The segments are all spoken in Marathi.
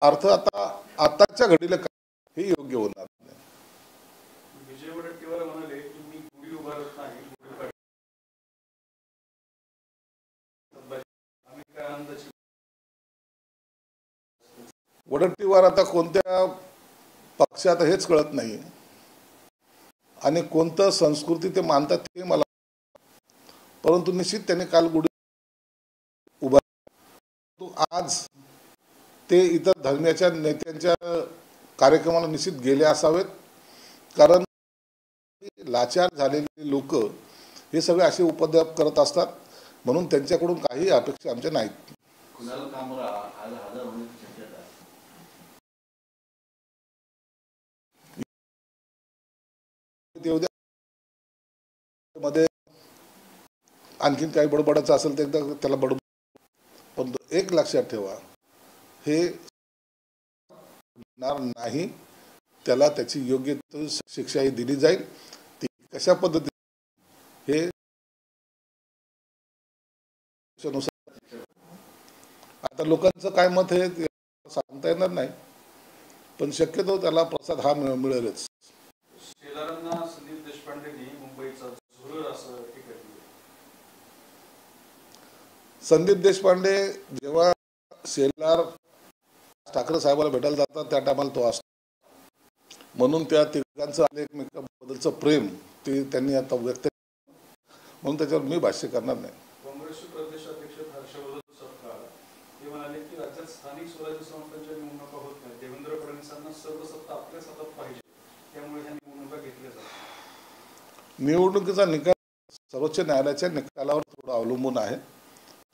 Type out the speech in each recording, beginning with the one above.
अर्थ आता आताच्या घडीला हे योग्य होणार नाही. विजय वडेट्टीवार म्हणाले की मी गुढी उभारत नाही, वडेट्टीवार आता कोणत्या पक्षात हेच कळत नाही आणि कोणतं संस्कृती ते मानतात ते मला, परंतु निश्चित त्यांनी काल गुढी उभा आज ते इतर धर्माच्या नेत्यांच्या कार्यक्रमाला निश्चित गेले असावेत, कारण लाचार झालेले लोक हे सगळे असे उपद्रव करत असतात, म्हणून त्यांच्याकडून काही अपेक्षा आमच्या नाहीत. मध्ये आणखीन काही बडबडाचं असेल तर एकदा त्याला बडबड, पण एक लक्षात ठेवा, हे नाही, त्याला त्याची योग्य शिक्षाही दिली जाईल. ती कशा पद्धतीने हे आता लोकांचं काय मत हे सांगता येणार नाही, पण शक्यतो त्याला प्रसाद हा मिळेलच. संदीप देशपांडेंनी मुंबईचा झुरळ असं टीका केली. संदीप देशपांडे जेव्हा शेलार ठाकरे साहेबाला भेटायला जातात त्या टायमाला तो असतो, म्हणून त्या तिघांचं एकमेकांबद्दलचं प्रेम ते त्यांनी आता व्यक्त केलं, म्हणून त्याच्यावर मी भाष्य करणार नाही. काँग्रेसचे प्रदेश अध्यक्ष हर्षवर्धन सपकाळ हे म्हणाले की राज्यात स्थानिक स्वराज्य संस्थांच्या निवडणुका होत नाही, देवेंद्र फडणवीसांना सर्व सत्ता आपल्याच हातात पाहिजे, त्यामुळे ह्या निवडणुका घेतल्या जातात. निवडणुकीचा निकाल सर्वोच्च न्यायालयाच्या निकालावर थोडा अवलंबून आहे.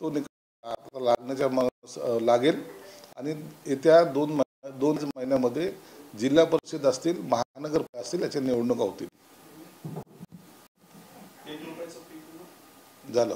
तो निकाल लागेल आणि येत्या दोन महिन्यामध्ये जिल्हा परिषद असतील, महानगरपालिका असतील, याच्या निवडणुका होतील. ₹1 झालं.